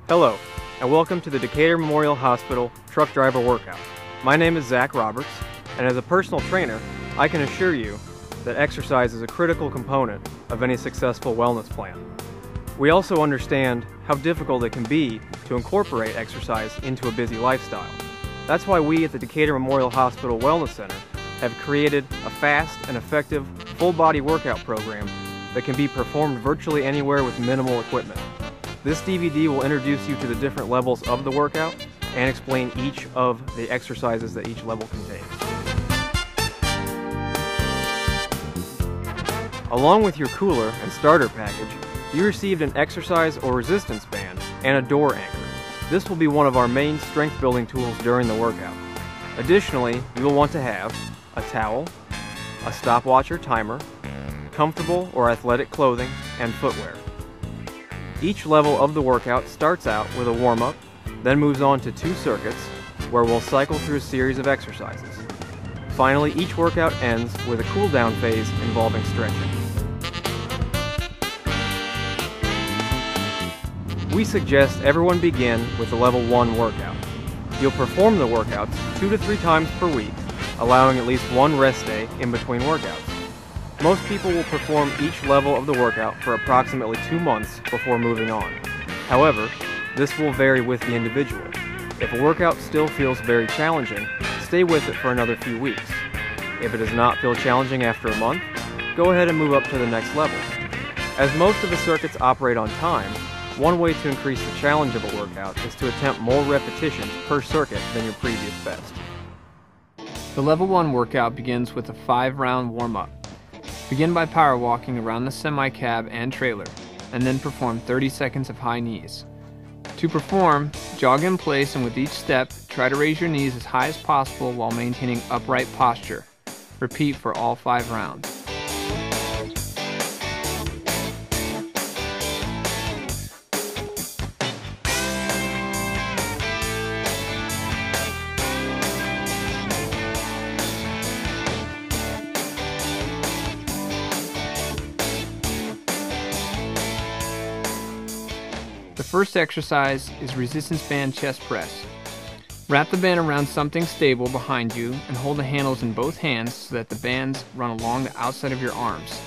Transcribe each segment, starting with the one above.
Hello, and welcome to the Decatur Memorial Hospital Truck Driver Workout. My name is Zach Roberts, and as a personal trainer, I can assure you that exercise is a critical component of any successful wellness plan. We also understand how difficult it can be to incorporate exercise into a busy lifestyle. That's why we at the Decatur Memorial Hospital Wellness Center have created a fast and effective full-body workout program that can be performed virtually anywhere with minimal equipment. This DVD will introduce you to the different levels of the workout and explain each of the exercises that each level contains. Along with your cooler and starter package, you received an exercise or resistance band and a door anchor. This will be one of our main strength building tools during the workout. Additionally, you will want to have a towel, a stopwatch or timer, comfortable or athletic clothing, and footwear. Each level of the workout starts out with a warm-up, then moves on to 2 circuits where we'll cycle through a series of exercises. Finally, each workout ends with a cool-down phase involving stretching. We suggest everyone begin with the level 1 workout. You'll perform the workouts 2 to 3 times per week, allowing at least 1 rest day in between workouts. Most people will perform each level of the workout for approximately 2 months before moving on. However, this will vary with the individual. If a workout still feels very challenging, stay with it for another few weeks. If it does not feel challenging after a month, go ahead and move up to the next level. As most of the circuits operate on time, one way to increase the challenge of a workout is to attempt more repetitions per circuit than your previous best. The level 1 workout begins with a 5-round warm-up. Begin by power walking around the semi-cab and trailer, and then perform 30 seconds of high knees. To perform, jog in place, and with each step, try to raise your knees as high as possible while maintaining upright posture. Repeat for all 5 rounds. The first exercise is resistance band chest press. Wrap the band around something stable behind you and hold the handles in both hands so that the bands run along the outside of your arms.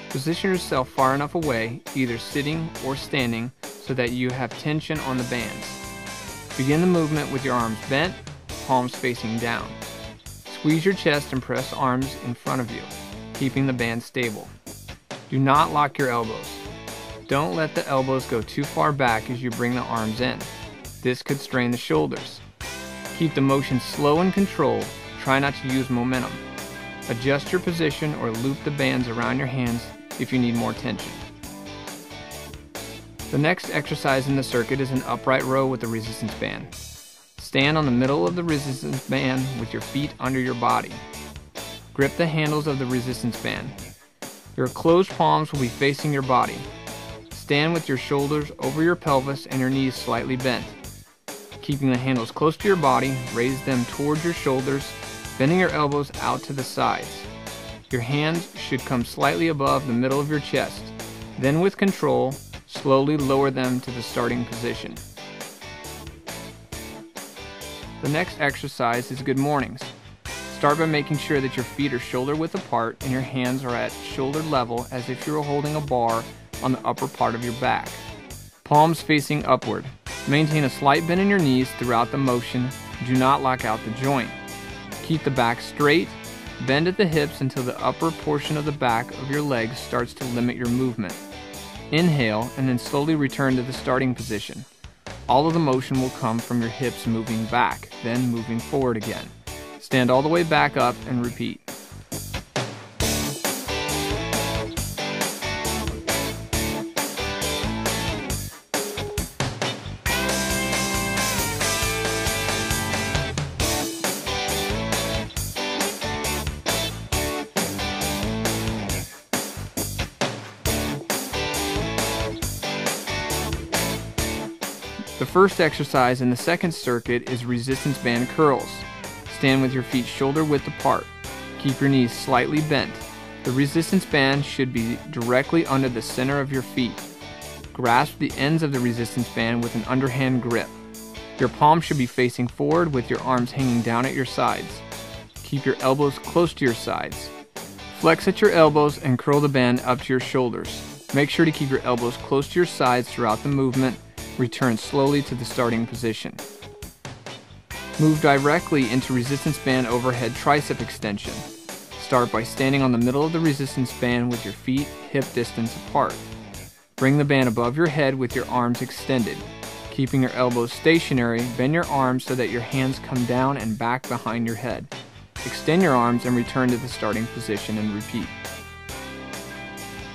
Position yourself far enough away, either sitting or standing, so that you have tension on the bands. Begin the movement with your arms bent, palms facing down. Squeeze your chest and press arms in front of you, keeping the band stable. Do not lock your elbows. Don't let the elbows go too far back as you bring the arms in. This could strain the shoulders. Keep the motion slow and controlled. Try not to use momentum. Adjust your position or loop the bands around your hands if you need more tension. The next exercise in the circuit is an upright row with a resistance band. Stand on the middle of the resistance band with your feet under your body. Grip the handles of the resistance band. Your closed palms will be facing your body. Stand with your shoulders over your pelvis and your knees slightly bent. Keeping the handles close to your body, raise them towards your shoulders, bending your elbows out to the sides. Your hands should come slightly above the middle of your chest. Then with control, slowly lower them to the starting position. The next exercise is good mornings. Start by making sure that your feet are shoulder width apart and your hands are at shoulder level as if you were holding a bar on the upper part of your back. Palms facing upward. Maintain a slight bend in your knees throughout the motion. Do not lock out the joint. Keep the back straight. Bend at the hips until the upper portion of the back of your legs starts to limit your movement. Inhale and then slowly return to the starting position. All of the motion will come from your hips moving back, then moving forward again. Stand all the way back up and repeat. The first exercise in the second circuit is resistance band curls. Stand with your feet shoulder width apart. Keep your knees slightly bent. The resistance band should be directly under the center of your feet. grasp the ends of the resistance band with an underhand grip. Your palm should be facing forward with your arms hanging down at your sides. Keep your elbows close to your sides. Flex at your elbows and curl the band up to your shoulders. Make sure to keep your elbows close to your sides throughout the movement. Return slowly to the starting position. Move directly into resistance band overhead tricep extension. Start by standing on the middle of the resistance band with your feet hip distance apart. Bring the band above your head with your arms extended. Keeping your elbows stationary, bend your arms so that your hands come down and back behind your head. Extend your arms and return to the starting position and repeat.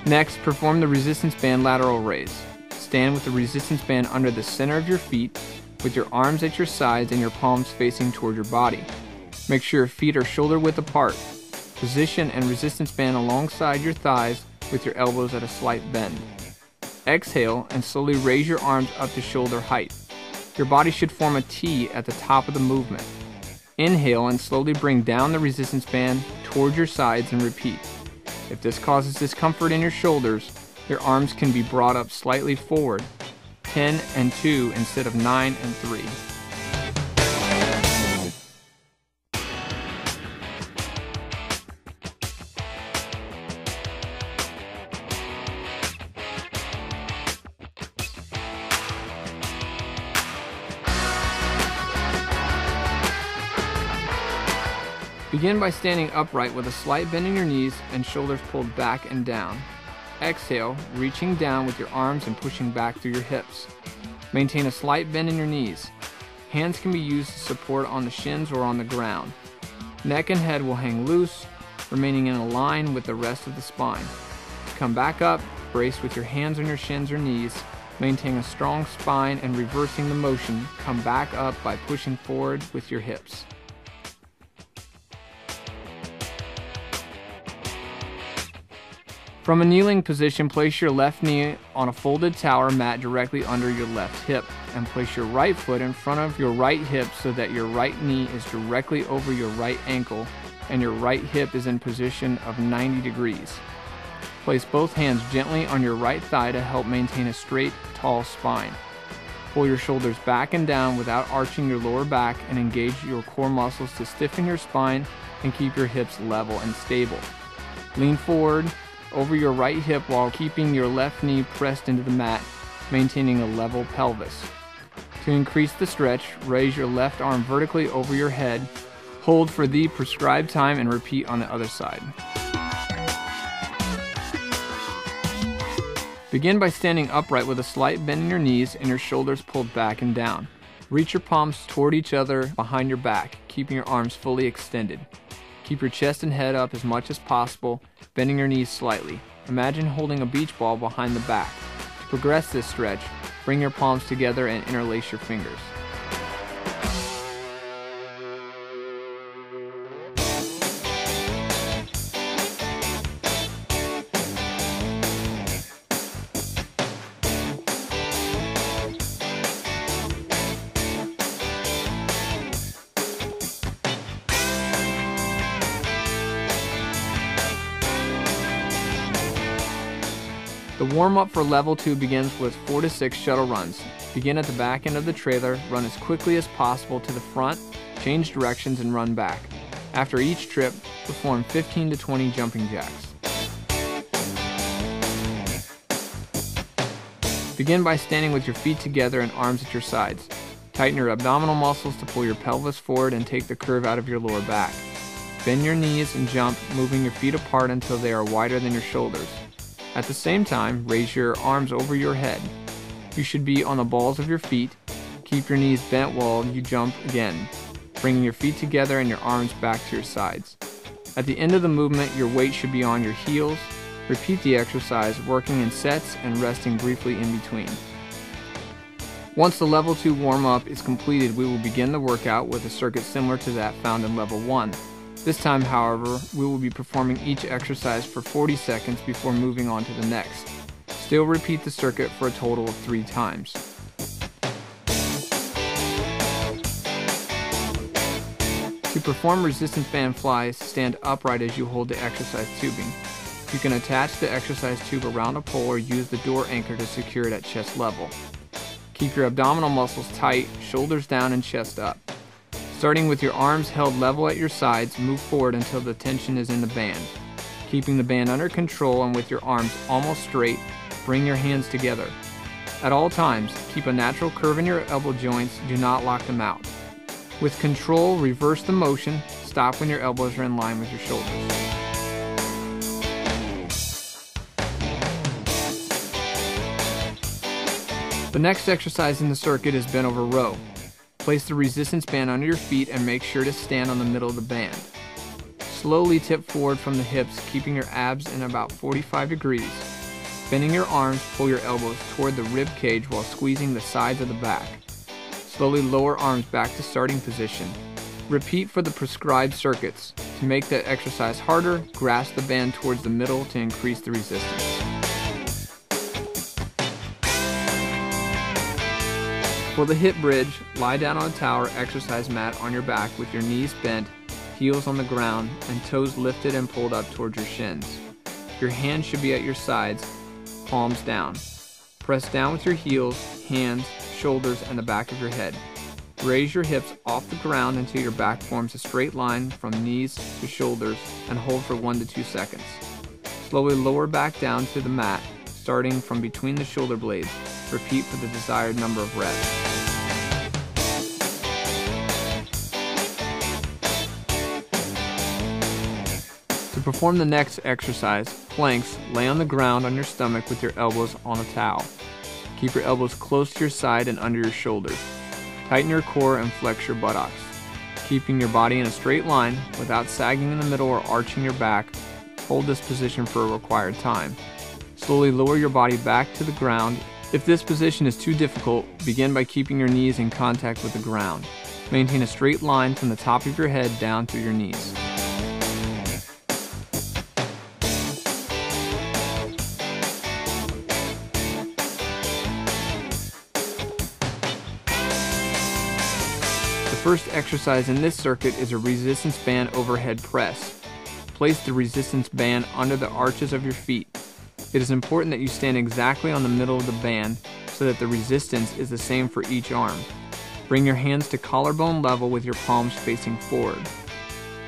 Next, perform the resistance band lateral raise. Stand with the resistance band under the center of your feet, with your arms at your sides and your palms facing toward your body. Make sure your feet are shoulder width apart. Position and resistance band alongside your thighs with your elbows at a slight bend. Exhale and slowly raise your arms up to shoulder height. Your body should form a T at the top of the movement. Inhale and slowly bring down the resistance band toward your sides and repeat. If this causes discomfort in your shoulders, your arms can be brought up slightly forward, 10 and 2 instead of 9 and 3. Begin by standing upright with a slight bend in your knees and shoulders pulled back and down. Exhale, reaching down with your arms and pushing back through your hips. Maintain a slight bend in your knees. Hands can be used to support on the shins or on the ground. Neck and head will hang loose, remaining in a line with the rest of the spine. Come back up, brace with your hands on your shins or knees. Maintain a strong spine and reversing the motion, come back up by pushing forward with your hips. From a kneeling position, place your left knee on a folded tower mat directly under your left hip, and place your right foot in front of your right hip so that your right knee is directly over your right ankle and your right hip is in position of 90 degrees. Place both hands gently on your right thigh to help maintain a straight, tall spine. Pull your shoulders back and down without arching your lower back and engage your core muscles to stiffen your spine and keep your hips level and stable. Lean forward over your right hip while keeping your left knee pressed into the mat, maintaining a level pelvis. To increase the stretch, raise your left arm vertically over your head, hold for the prescribed time and repeat on the other side. Begin by standing upright with a slight bend in your knees and your shoulders pulled back and down. Reach your palms toward each other behind your back, keeping your arms fully extended. Keep your chest and head up as much as possible, bending your knees slightly. Imagine holding a beach ball behind the back. To progress this stretch, bring your palms together and interlace your fingers. The warm-up for level 2 begins with 4 to 6 shuttle runs. Begin at the back end of the trailer, run as quickly as possible to the front, change directions and run back. After each trip, perform 15 to 20 jumping jacks. Begin by standing with your feet together and arms at your sides. Tighten your abdominal muscles to pull your pelvis forward and take the curve out of your lower back. Bend your knees and jump, moving your feet apart until they are wider than your shoulders. At the same time, raise your arms over your head. You should be on the balls of your feet. Keep your knees bent while you jump again, bringing your feet together and your arms back to your sides. At the end of the movement, your weight should be on your heels. Repeat the exercise, working in sets and resting briefly in between. Once the level 2 warm-up is completed, we will begin the workout with a circuit similar to that found in level 1. This time, however, we will be performing each exercise for 40 seconds before moving on to the next. Still repeat the circuit for a total of 3 times. To perform resistance band flies, stand upright as you hold the exercise tubing. You can attach the exercise tube around a pole or use the door anchor to secure it at chest level. Keep your abdominal muscles tight, shoulders down and chest up. Starting with your arms held level at your sides, move forward until the tension is in the band. Keeping the band under control and with your arms almost straight, bring your hands together. At all times, keep a natural curve in your elbow joints, do not lock them out. With control, reverse the motion, stop when your elbows are in line with your shoulders. The next exercise in the circuit is bent over row. Place the resistance band under your feet and make sure to stand on the middle of the band. Slowly tip forward from the hips, keeping your abs in about 45 degrees. Bending your arms, pull your elbows toward the rib cage while squeezing the sides of the back. Slowly lower arms back to starting position. Repeat for the prescribed circuits. To make the exercise harder, grasp the band towards the middle to increase the resistance. For the hip bridge, lie down on a towel or exercise mat on your back with your knees bent, heels on the ground, and toes lifted and pulled up towards your shins. Your hands should be at your sides, palms down. Press down with your heels, hands, shoulders, and the back of your head. Raise your hips off the ground until your back forms a straight line from knees to shoulders and hold for 1 to 2 seconds. Slowly lower back down to the mat, starting from between the shoulder blades. Repeat for the desired number of reps. To perform the next exercise, planks, lay on the ground on your stomach with your elbows on a towel. Keep your elbows close to your side and under your shoulders. Tighten your core and flex your buttocks. Keeping your body in a straight line without sagging in the middle or arching your back, hold this position for a required time. Slowly lower your body back to the ground. If this position is too difficult, begin by keeping your knees in contact with the ground. Maintain a straight line from the top of your head down through your knees. The first exercise in this circuit is a resistance band overhead press. Place the resistance band under the arches of your feet. It is important that you stand exactly on the middle of the band so that the resistance is the same for each arm. Bring your hands to collarbone level with your palms facing forward.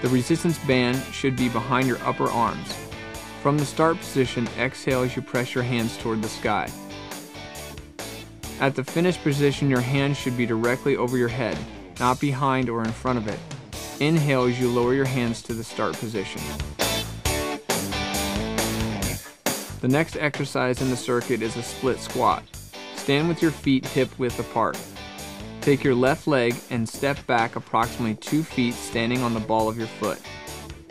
The resistance band should be behind your upper arms. From the start position, exhale as you press your hands toward the sky. At the finish position, your hands should be directly over your head, not behind or in front of it. Inhale as you lower your hands to the start position. The next exercise in the circuit is a split squat. Stand with your feet hip width apart. Take your left leg and step back approximately 2 feet standing on the ball of your foot.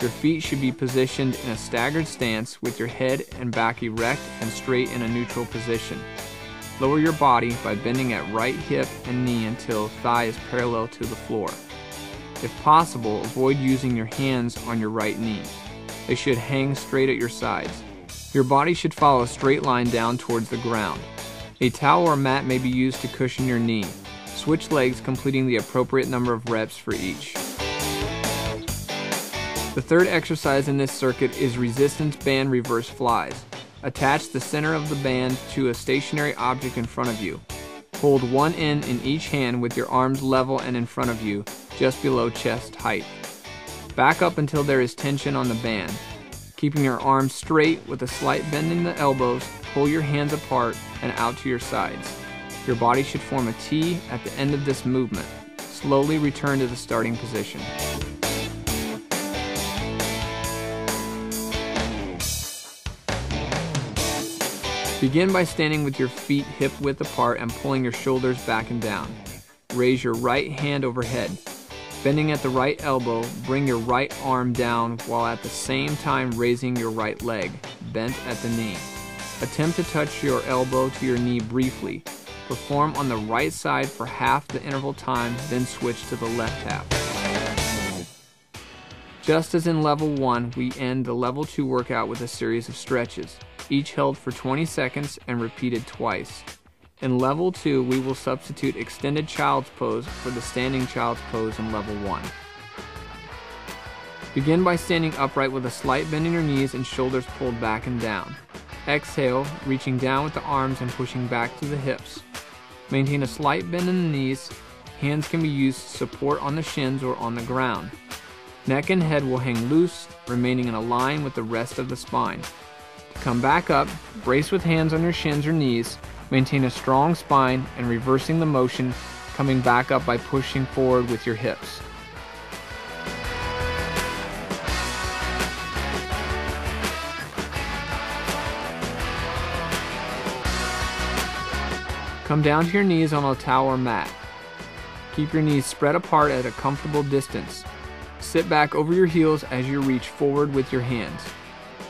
Your feet should be positioned in a staggered stance with your head and back erect and straight in a neutral position. Lower your body by bending at right hip and knee until thigh is parallel to the floor. If possible, avoid using your hands on your right knee. They should hang straight at your sides. Your body should follow a straight line down towards the ground. A towel or mat may be used to cushion your knee. Switch legs, completing the appropriate number of reps for each. The third exercise in this circuit is resistance band reverse flies. Attach the center of the band to a stationary object in front of you. Hold one end in each hand with your arms level and in front of you, just below chest height. Back up until there is tension on the band. Keeping your arms straight with a slight bend in the elbows, pull your hands apart and out to your sides. Your body should form a T at the end of this movement. Slowly return to the starting position. Begin by standing with your feet hip width apart and pulling your shoulders back and down. Raise your right hand overhead. Bending at the right elbow, bring your right arm down while at the same time raising your right leg, bent at the knee. Attempt to touch your elbow to your knee briefly. Perform on the right side for half the interval time, then switch to the left half. Just as in level 1, we end the level 2 workout with a series of stretches, each held for 20 seconds and repeated twice. In level 2, we will substitute extended child's pose for the standing child's pose in level 1. Begin by standing upright with a slight bend in your knees and shoulders pulled back and down. Exhale, reaching down with the arms and pushing back to the hips. Maintain a slight bend in the knees. Hands can be used to support on the shins or on the ground. Neck and head will hang loose, remaining in a line with the rest of the spine. To come back up, brace with hands on your shins or knees. Maintain a strong spine and reversing the motion, coming back up by pushing forward with your hips. Come down to your knees on a towel or mat. Keep your knees spread apart at a comfortable distance. Sit back over your heels as you reach forward with your hands.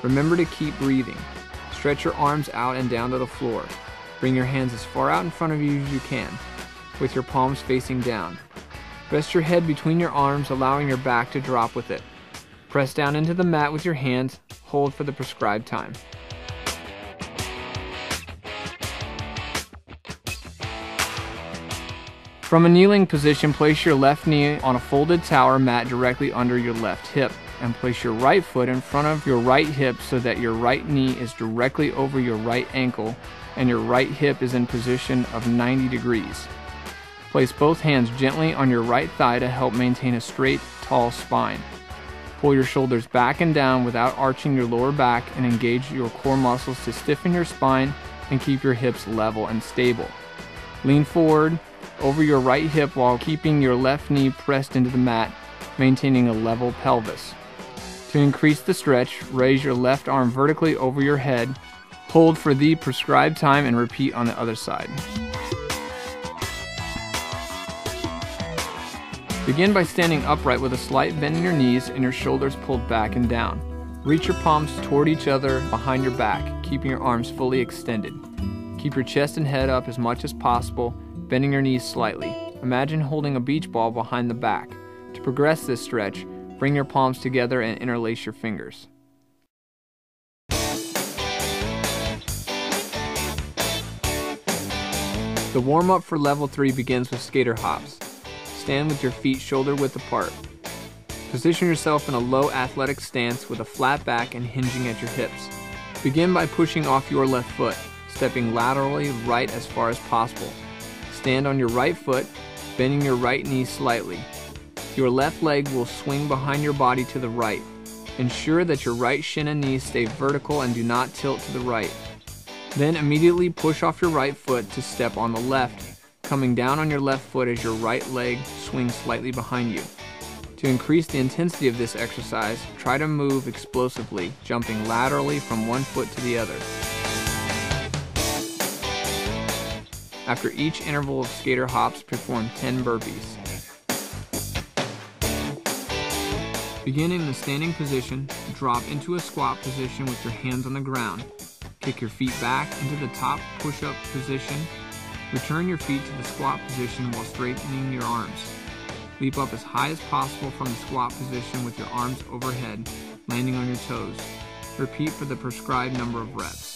Remember to keep breathing. Stretch your arms out and down to the floor. Bring your hands as far out in front of you as you can, with your palms facing down. Rest your head between your arms, allowing your back to drop with it. Press down into the mat with your hands. Hold for the prescribed time. From a kneeling position, place your left knee on a folded towel or mat directly under your left hip, and place your right foot in front of your right hip so that your right knee is directly over your right ankle and your right hip is in position of 90 degrees. Place both hands gently on your right thigh to help maintain a straight, tall spine. Pull your shoulders back and down without arching your lower back and engage your core muscles to stiffen your spine and keep your hips level and stable. Lean forward over your right hip while keeping your left knee pressed into the mat, maintaining a level pelvis. To increase the stretch, raise your left arm vertically over your head, hold for the prescribed time, and repeat on the other side. Begin by standing upright with a slight bend in your knees and your shoulders pulled back and down. Reach your palms toward each other behind your back, keeping your arms fully extended. Keep your chest and head up as much as possible, bending your knees slightly. Imagine holding a beach ball behind the back. To progress this stretch, bring your palms together and interlace your fingers. The warm-up for level 3 begins with skater hops. Stand with your feet shoulder width apart. Position yourself in a low athletic stance with a flat back and hinging at your hips. Begin by pushing off your left foot, stepping laterally right as far as possible. Stand on your right foot, bending your right knee slightly. Your left leg will swing behind your body to the right. Ensure that your right shin and knee stay vertical and do not tilt to the right. Then immediately push off your right foot to step on the left, coming down on your left foot as your right leg swings slightly behind you. To increase the intensity of this exercise, try to move explosively, jumping laterally from one foot to the other. After each interval of skater hops, perform 10 burpees. Begin in the standing position, drop into a squat position with your hands on the ground. Kick your feet back into the top push-up position. Return your feet to the squat position while straightening your arms. Leap up as high as possible from the squat position with your arms overhead, landing on your toes. Repeat for the prescribed number of reps.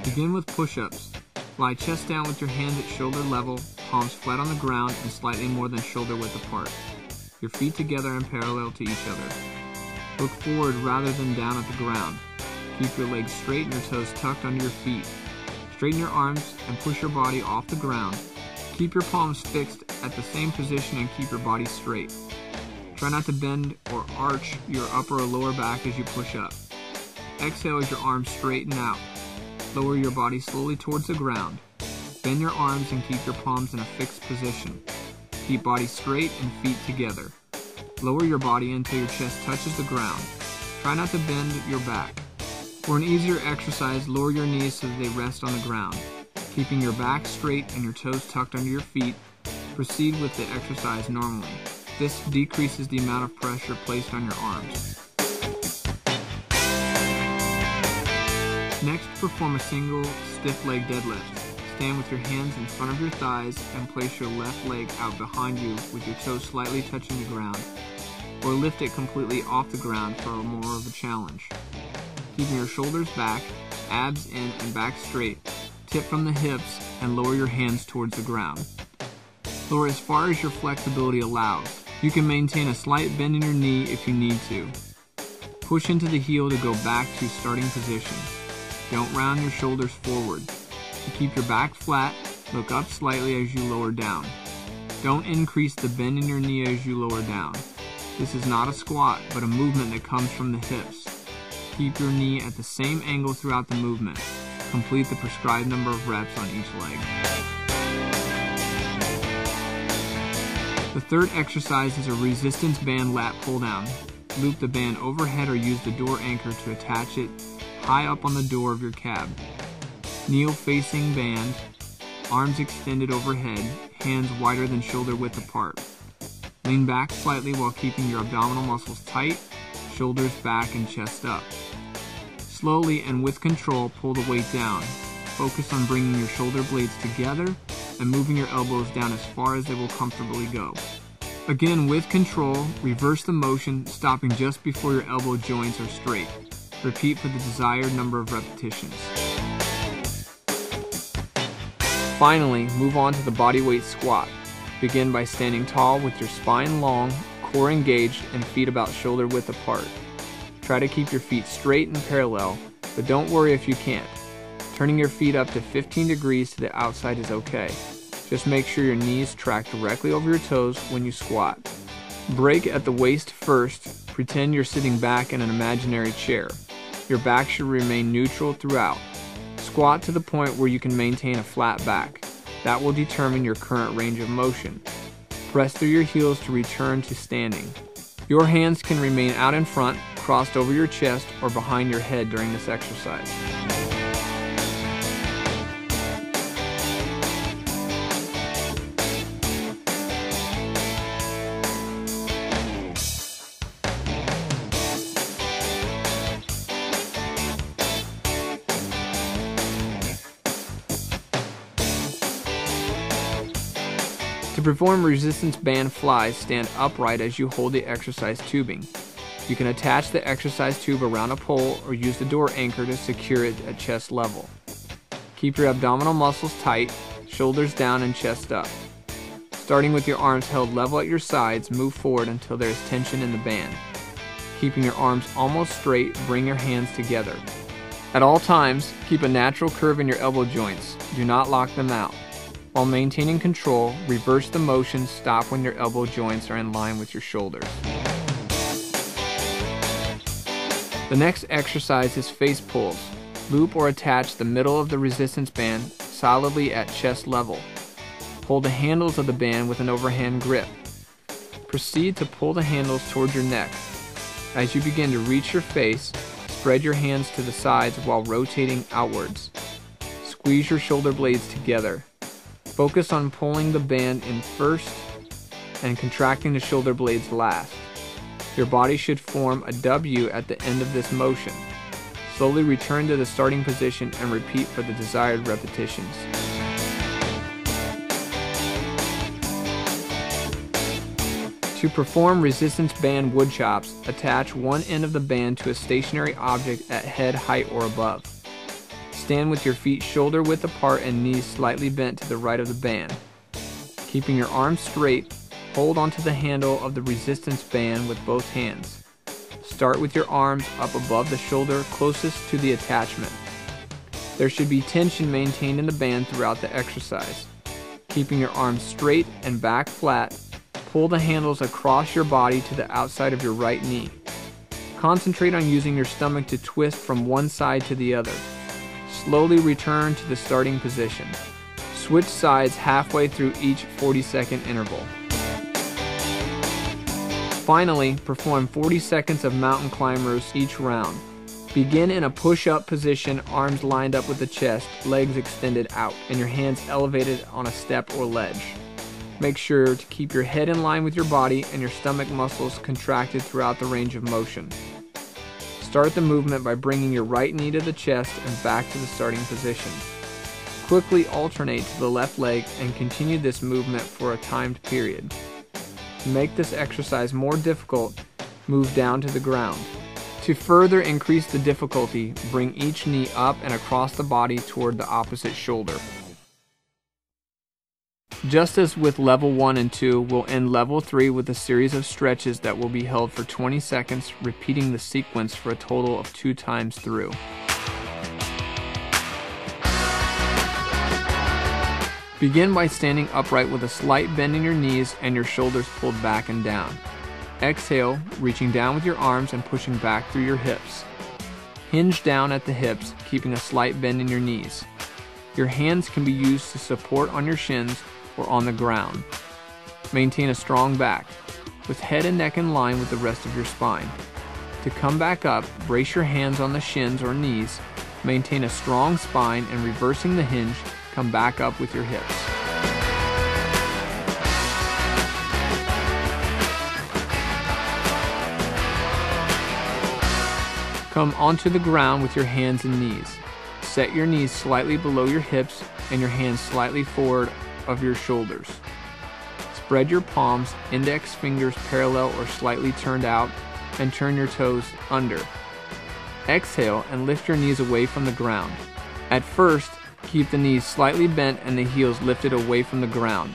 Begin with push-ups. Lie chest down with your hands at shoulder level, palms flat on the ground and slightly more than shoulder width apart. Your feet together and parallel to each other. Look forward rather than down at the ground. Keep your legs straight and your toes tucked under your feet. Straighten your arms and push your body off the ground. Keep your palms fixed at the same position and keep your body straight. Try not to bend or arch your upper or lower back as you push up. Exhale as your arms straighten out. Lower your body slowly towards the ground. Bend your arms and keep your palms in a fixed position. Keep body straight and feet together. Lower your body until your chest touches the ground. Try not to bend your back. For an easier exercise, lower your knees so that they rest on the ground. Keeping your back straight and your toes tucked under your feet, proceed with the exercise normally. This decreases the amount of pressure placed on your arms. Next, perform a single stiff leg deadlift. Stand with your hands in front of your thighs and place your left leg out behind you with your toes slightly touching the ground, or lift it completely off the ground for more of a challenge. Keeping your shoulders back, abs in and back straight, tip from the hips and lower your hands towards the ground. Lower as far as your flexibility allows. You can maintain a slight bend in your knee if you need to. Push into the heel to go back to starting position. Don't round your shoulders forward. To keep your back flat, look up slightly as you lower down. Don't increase the bend in your knee as you lower down. This is not a squat, but a movement that comes from the hips. Keep your knee at the same angle throughout the movement. Complete the prescribed number of reps on each leg. The third exercise is a resistance band lat pull down. Loop the band overhead or use the door anchor to attach it high up on the door of your cab. Kneel facing band, arms extended overhead, hands wider than shoulder width apart. Lean back slightly while keeping your abdominal muscles tight, shoulders back and chest up. Slowly and with control, pull the weight down. Focus on bringing your shoulder blades together and moving your elbows down as far as they will comfortably go. Again, with control, reverse the motion, stopping just before your elbow joints are straight. Repeat for the desired number of repetitions. Finally, move on to the bodyweight squat. Begin by standing tall with your spine long, core engaged, and feet about shoulder width apart. Try to keep your feet straight and parallel, but don't worry if you can't. Turning your feet up to 15 degrees to the outside is okay. Just make sure your knees track directly over your toes when you squat. Break at the waist first. Pretend you're sitting back in an imaginary chair. Your back should remain neutral throughout. Squat to the point where you can maintain a flat back. That will determine your current range of motion. Press through your heels to return to standing. Your hands can remain out in front, crossed over your chest, or behind your head during this exercise. To perform resistance band flies, stand upright as you hold the exercise tubing. You can attach the exercise tube around a pole or use the door anchor to secure it at chest level. Keep your abdominal muscles tight, shoulders down and chest up. Starting with your arms held level at your sides, move forward until there is tension in the band. Keeping your arms almost straight, bring your hands together. At all times, keep a natural curve in your elbow joints. Do not lock them out. While maintaining control, reverse the motion, stop when your elbow joints are in line with your shoulders. The next exercise is face pulls. Loop or attach the middle of the resistance band solidly at chest level. Hold the handles of the band with an overhand grip. Proceed to pull the handles towards your neck. As you begin to reach your face, spread your hands to the sides while rotating outwards. Squeeze your shoulder blades together. Focus on pulling the band in first and contracting the shoulder blades last. Your body should form a W at the end of this motion. Slowly return to the starting position and repeat for the desired repetitions. To perform resistance band wood chops, attach one end of the band to a stationary object at head height or above. Stand with your feet shoulder width apart and knees slightly bent to the right of the band. Keeping your arms straight, hold onto the handle of the resistance band with both hands. Start with your arms up above the shoulder closest to the attachment. There should be tension maintained in the band throughout the exercise. Keeping your arms straight and back flat, pull the handles across your body to the outside of your right knee. Concentrate on using your stomach to twist from one side to the other. Slowly return to the starting position. Switch sides halfway through each 40-second interval. Finally, perform 40 seconds of mountain climbers each round. Begin in a push-up position, arms lined up with the chest, legs extended out, and your hands elevated on a step or ledge. Make sure to keep your head in line with your body and your stomach muscles contracted throughout the range of motion. Start the movement by bringing your right knee to the chest and back to the starting position. Quickly alternate to the left leg and continue this movement for a timed period. To make this exercise more difficult, move down to the ground. To further increase the difficulty, bring each knee up and across the body toward the opposite shoulder. Just as with level 1 and 2, we'll end level 3 with a series of stretches that will be held for 20 seconds, repeating the sequence for a total of 2 times through. Begin by standing upright with a slight bend in your knees and your shoulders pulled back and down. Exhale, reaching down with your arms and pushing back through your hips. Hinge down at the hips, keeping a slight bend in your knees. Your hands can be used to support on your shins or on the ground. Maintain a strong back, with head and neck in line with the rest of your spine. To come back up, brace your hands on the shins or knees, maintain a strong spine, and reversing the hinge, come back up with your hips. Come onto the ground with your hands and knees. Set your knees slightly below your hips and your hands slightly forward of your shoulders. Spread your palms, index fingers parallel or slightly turned out, and turn your toes under. Exhale and lift your knees away from the ground. At first, keep the knees slightly bent and the heels lifted away from the ground.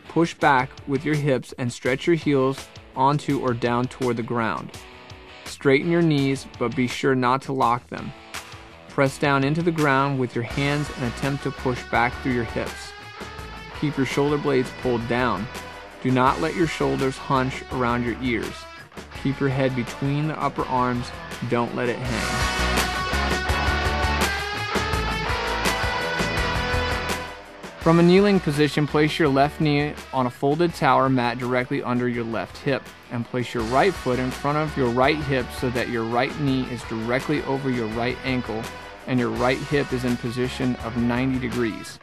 Push back with your hips and stretch your heels onto or down toward the ground. Straighten your knees, but be sure not to lock them. Press down into the ground with your hands and attempt to push back through your hips. Keep your shoulder blades pulled down. Do not let your shoulders hunch around your ears. Keep your head between the upper arms. Don't let it hang. From a kneeling position, place your left knee on a folded tower mat directly under your left hip, and place your right foot in front of your right hip so that your right knee is directly over your right ankle and your right hip is in position of 90 degrees.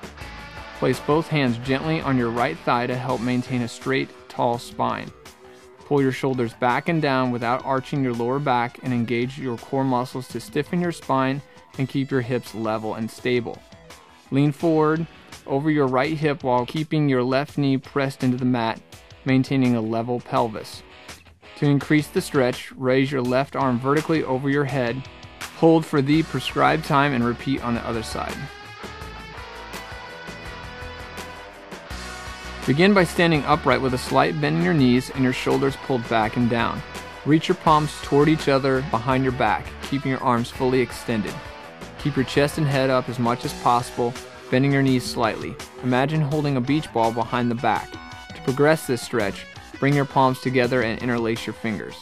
Place both hands gently on your right thigh to help maintain a straight, tall spine. Pull your shoulders back and down without arching your lower back and engage your core muscles to stiffen your spine and keep your hips level and stable. Lean forward over your right hip while keeping your left knee pressed into the mat, maintaining a level pelvis. To increase the stretch, raise your left arm vertically over your head, hold for the prescribed time, and repeat on the other side. Begin by standing upright with a slight bend in your knees and your shoulders pulled back and down. Reach your palms toward each other behind your back, keeping your arms fully extended. Keep your chest and head up as much as possible, bending your knees slightly. Imagine holding a beach ball behind the back. To progress this stretch, bring your palms together and interlace your fingers.